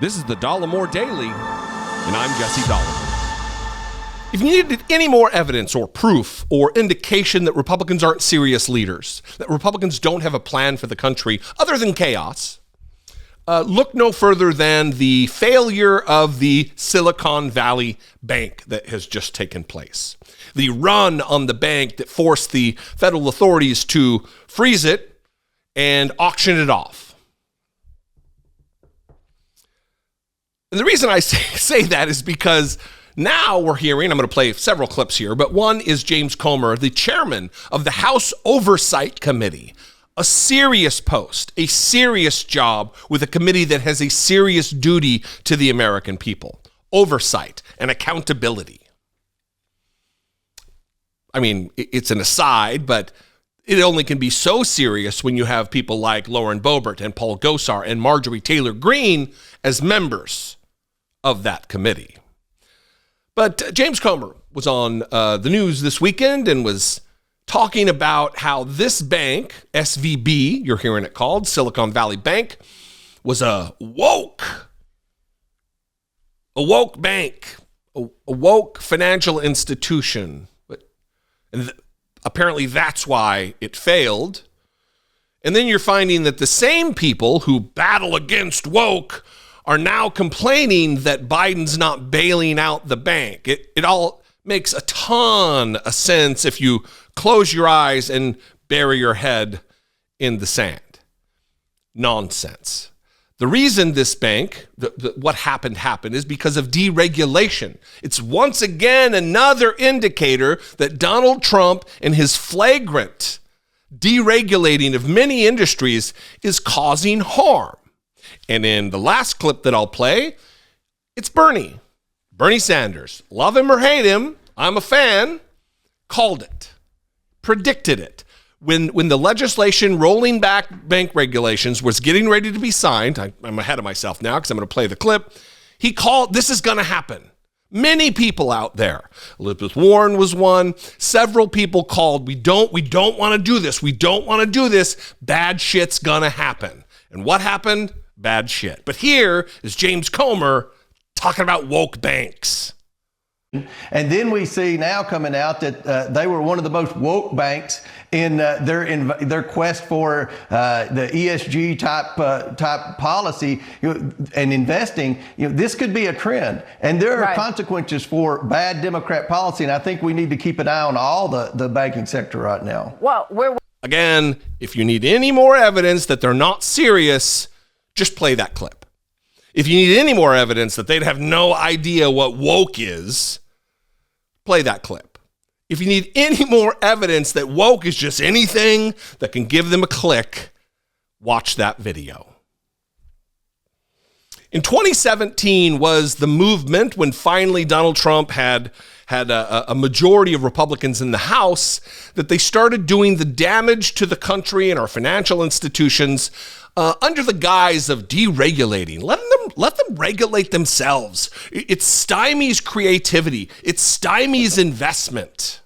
This is the Dollemore Daily, and I'm Jesse Dollemore. If you needed any more evidence or proof or indication that Republicans aren't serious leaders, that Republicans don't have a plan for the country other than chaos, look no further than the failure of the Silicon Valley Bank that has just taken place. The run on the bank that forced the federal authorities to freeze it and auction it off. And the reason I say that is because now we're hearing, I'm going to play several clips here, but one is James Comer, the chairman of the House Oversight Committee, a serious post, a serious job with a committee that has a serious duty to the American people, oversight and accountability. I mean, it's an aside, but it only can be so serious when you have people like Lauren Boebert and Paul Gosar and Marjorie Taylor Greene as members of that committee. But James Comer was on the news this weekend and was talking about how this bank, SVB, you're hearing it called, Silicon Valley Bank, was a woke bank, a woke financial institution. And apparently that's why it failed. And then you're finding that the same people who battle against woke are now complaining that Biden's not bailing out the bank. It all makes a ton of sense if you close your eyes and bury your head in the sand. Nonsense. The reason this bank, what happened is because of deregulation. It's once again another indicator that Donald Trump and his flagrant deregulating of many industries is causing harm. And in the last clip that I'll play, it's Bernie Sanders. Love him or hate him, I'm a fan, called it, predicted it. When the legislation rolling back bank regulations was getting ready to be signed, I'm ahead of myself now because I'm going to play the clip, he called, this is going to happen. Many people out there, Elizabeth Warren was one, several people called, we don't want to do this, bad shit's going to happen. And what happened? Bad shit. But here is James Comer talking about woke banks. And then we see now coming out that they were one of the most woke banks in their quest for the ESG type policy and investing. This could be a trend, and there are consequences for bad Democrat policy. And I think we need to keep an eye on all the banking sector right now. Well, again, if you need any more evidence that they're not serious, just play that clip. If you need any more evidence that they'd have no idea what woke is, play that clip. If you need any more evidence that woke is just anything that can give them a click, watch that video. In 2017 was the movement when finally Donald Trump had a majority of Republicans in the House, that they started doing the damage to the country and our financial institutions under the guise of deregulating. Let them regulate themselves. It stymies creativity. It stymies investment.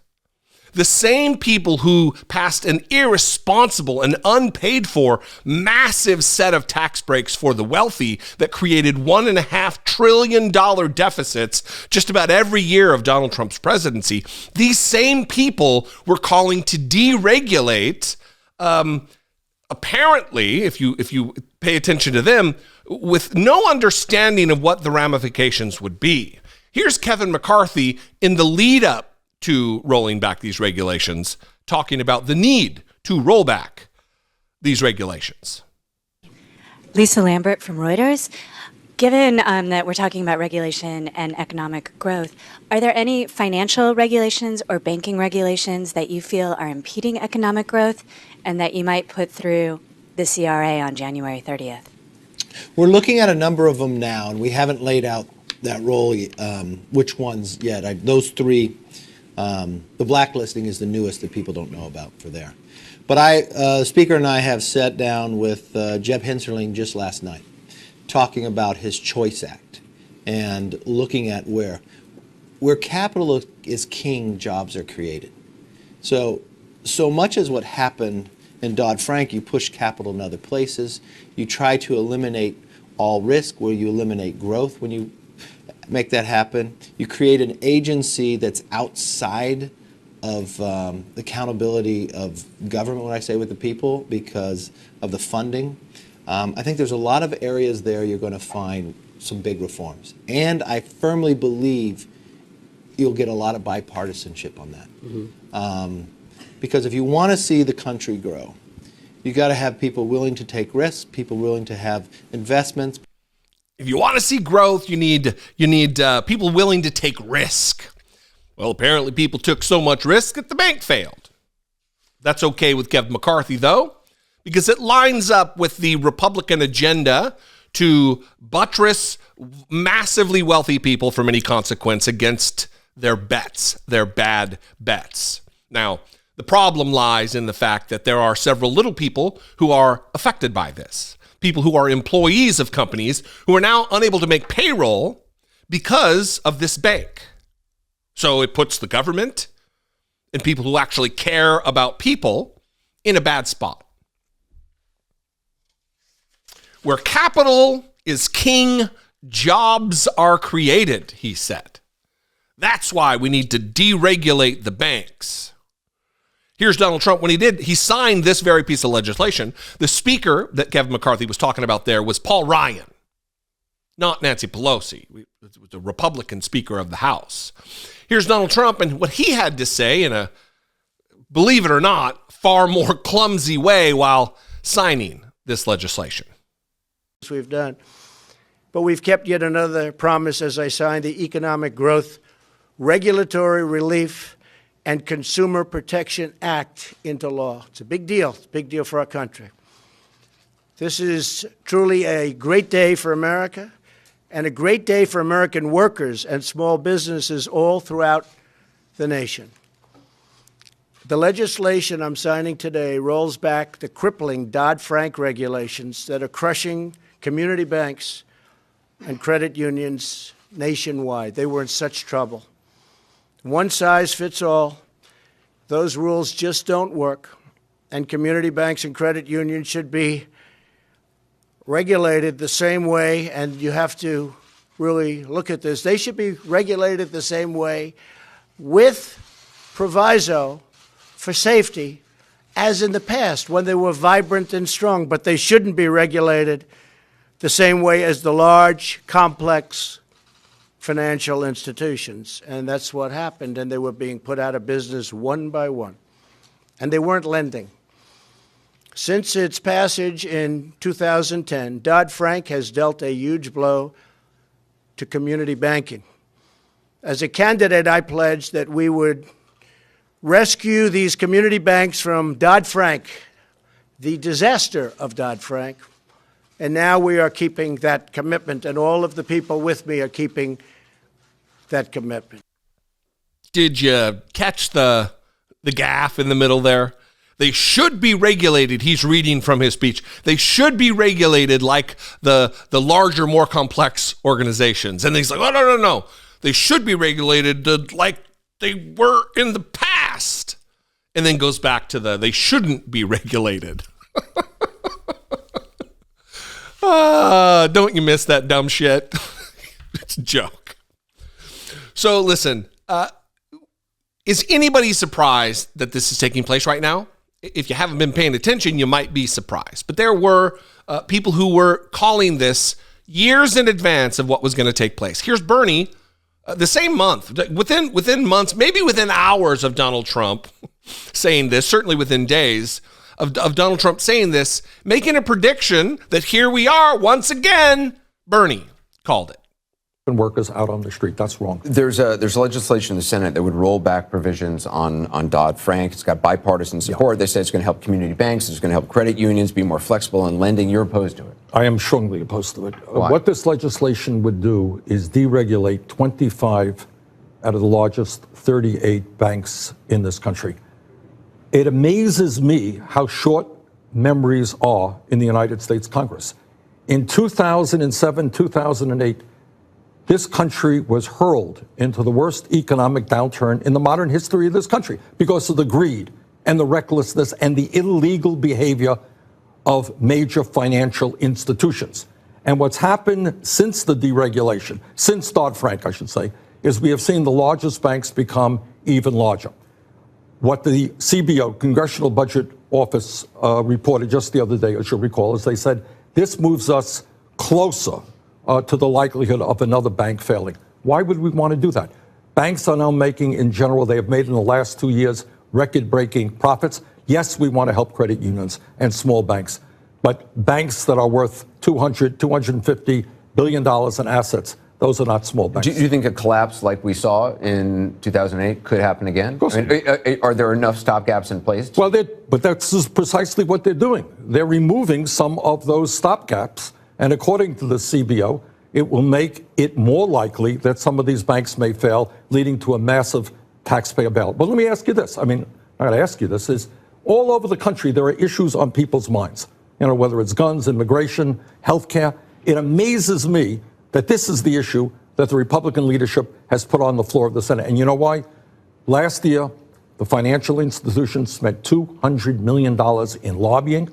The same people who passed an irresponsible and unpaid for massive set of tax breaks for the wealthy that created $1.5 trillion deficits just about every year of Donald Trump's presidency, these same people were calling to deregulate, apparently, if you pay attention to them, with no understanding of what the ramifications would be. Here's Kevin McCarthy in the lead up to rolling back these regulations, talking about the need to roll back these regulations. Lisa Lambert from Reuters. Given that we're talking about regulation and economic growth, are there any financial regulations or banking regulations that you feel are impeding economic growth and that you might put through the CRA on January 30th? We're looking at a number of them now, and we haven't laid out that role, which ones yet. Those three, the blacklisting is the newest that people don't know about for there. But the Speaker and I have sat down with Jeb Hensarling just last night, talking about his Choice Act and looking at where capital is king, jobs are created. So much as what happened in Dodd-Frank, you push capital in other places, you try to eliminate all risk, where you eliminate growth when you make that happen. You create an agency that's outside of the accountability of government, when I say with the people, because of the funding. I think there's a lot of areas there you're going to find some big reforms. And I firmly believe you'll get a lot of bipartisanship on that. Because if you want to see the country grow, you got to have people willing to take risks, people willing to have investments. If you want to see growth, you need people willing to take risk. Well, apparently people took so much risk that the bank failed. That's okay with Kevin McCarthy, though, because it lines up with the Republican agenda to buttress massively wealthy people from any consequence against their bets, their bad bets. Now, the problem lies in the fact that there are several little people who are affected by this. People who are employees of companies who are now unable to make payroll because of this bank. So it puts the government and people who actually care about people in a bad spot. Where capital is king, jobs are created, he said. That's why we need to deregulate the banks. Here's Donald Trump when he signed this very piece of legislation. The speaker that Kevin McCarthy was talking about there was Paul Ryan, not Nancy Pelosi. It was a Republican Speaker of the House. Here's Donald Trump and what he had to say in a, believe it or not, far more clumsy way while signing this legislation. We've done. But we've kept yet another promise as I signed the Economic Growth, Regulatory Relief, and Consumer Protection Act into law. It's a big deal. It's a big deal for our country. This is truly a great day for America and a great day for American workers and small businesses all throughout the nation. The legislation I'm signing today rolls back the crippling Dodd-Frank regulations that are crushing community banks and credit unions nationwide. They were in such trouble. One size fits all. Those rules just don't work. And community banks and credit unions should be regulated the same way, and you have to really look at this. They should be regulated the same way with proviso for safety as in the past when they were vibrant and strong, but they shouldn't be regulated the same way as the large, complex financial institutions. And that's what happened, and they were being put out of business one by one. And they weren't lending. Since its passage in 2010, Dodd-Frank has dealt a huge blow to community banking. As a candidate, I pledged that we would rescue these community banks from Dodd-Frank, the disaster of Dodd-Frank. And now we are keeping that commitment, and all of the people with me are keeping that commitment. Did you catch the gaffe in the middle there? They should be regulated. He's reading from his speech. They should be regulated like the larger, more complex organizations. And he's like, oh, no. They should be regulated like they were in the past. And then goes back to they shouldn't be regulated. Don't you miss that dumb shit? It's a joke. So listen, is anybody surprised that this is taking place right now? If you haven't been paying attention, you might be surprised. But there were people who were calling this years in advance of what was going to take place. Here's Bernie, the same month, within months, maybe within hours of Donald Trump saying this, certainly within days of Donald Trump saying this, making a prediction that here we are once again. Bernie called it. Workers out on the street. That's wrong. There's legislation in the Senate that would roll back provisions on Dodd-Frank. It's got bipartisan support. They say it's going to help community banks. It's going to help credit unions be more flexible in lending. You're opposed to it. I am strongly opposed to it. Why? What this legislation would do is deregulate 25 out of the largest 38 banks in this country. It amazes me how short memories are in the United States Congress. In 2007, 2008, this country was hurled into the worst economic downturn in the modern history of this country because of the greed and the recklessness and the illegal behavior of major financial institutions. And what's happened since the deregulation, since Dodd-Frank, I should say, is we have seen the largest banks become even larger. What the CBO, Congressional Budget Office, reported just the other day, as you'll recall, is they said this moves us closer to the likelihood of another bank failing. Why would we want to do that? Banks are now making, in general, they have made in the last 2 years, record-breaking profits. Yes, we want to help credit unions and small banks, but banks that are worth $250 billion in assets, those are not small banks. Do you think a collapse like we saw in 2008 could happen again? Of course. Are there enough stopgaps in place? Well, but that's precisely what they're doing. They're removing some of those stopgaps, and according to the CBO, it will make it more likely that some of these banks may fail, leading to a massive taxpayer bailout. But let me ask you this. I mean, I got to ask you this, is all over the country, there are issues on people's minds. You know, whether it's guns, immigration, healthcare. It amazes me that this is the issue that the Republican leadership has put on the floor of the Senate. And you know why? Last year, the financial institutions spent $200 million in lobbying.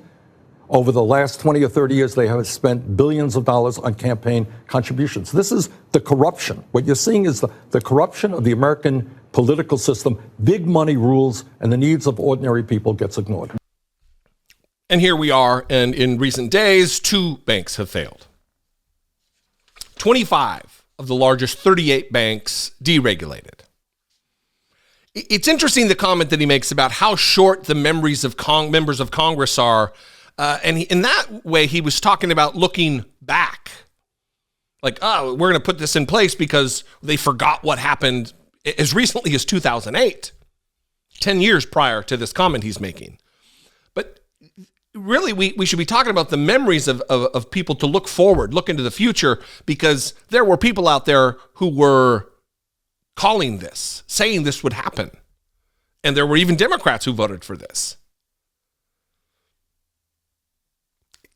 Over the last 20 or 30 years, they have spent billions of dollars on campaign contributions. This is the corruption. What you're seeing is the corruption of the American political system. Big money rules, and the needs of ordinary people gets ignored. And here we are, and in recent days, 2 banks have failed. 25 of the largest 38 banks deregulated. It's interesting the comment that he makes about how short the memories of members of Congress are. And in that way, he was talking about looking back. Like, oh, we're going to put this in place because they forgot what happened as recently as 2008, 10 years prior to this comment he's making. But really, we should be talking about the memories of people to look forward, look into the future, because there were people out there who were calling this, saying this would happen. And there were even Democrats who voted for this.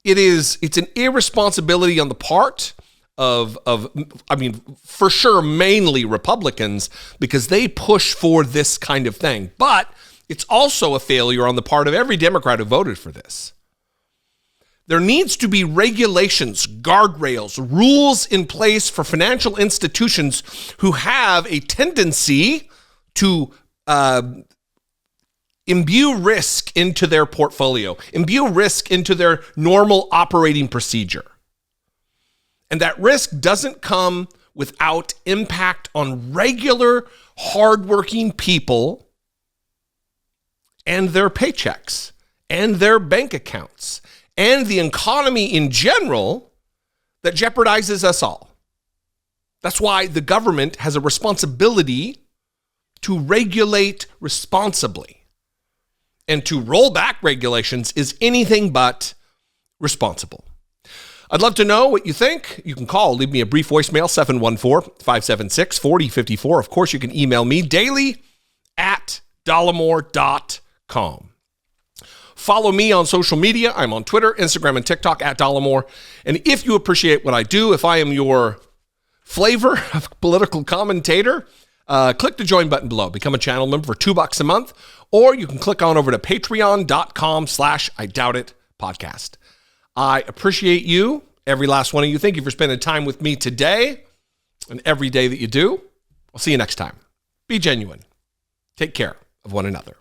It's an irresponsibility on the part of for sure, mainly Republicans, because they push for this kind of thing. But it's also a failure on the part of every Democrat who voted for this. There needs to be regulations, guardrails, rules in place for financial institutions who have a tendency to imbue risk into their portfolio, imbue risk into their normal operating procedure. And that risk doesn't come without impact on regular, hardworking people and their paychecks and their bank accounts and the economy in general that jeopardizes us all. That's why the government has a responsibility to regulate responsibly. And to roll back regulations is anything but responsible. I'd love to know what you think. You can call, leave me a brief voicemail, 714-576-4054. Of course, you can email me daily@dollemore.com. Follow me on social media. I'm on Twitter, Instagram, and TikTok @Dollemore. And if you appreciate what I do, if I am your flavor of political commentator, click the join button below. Become a channel member for $2 a month, or you can click on over to patreon.com/IDoubtIt podcast. I appreciate you, every last one of you. Thank you for spending time with me today and every day that you do. I'll see you next time. Be genuine. Take care of one another.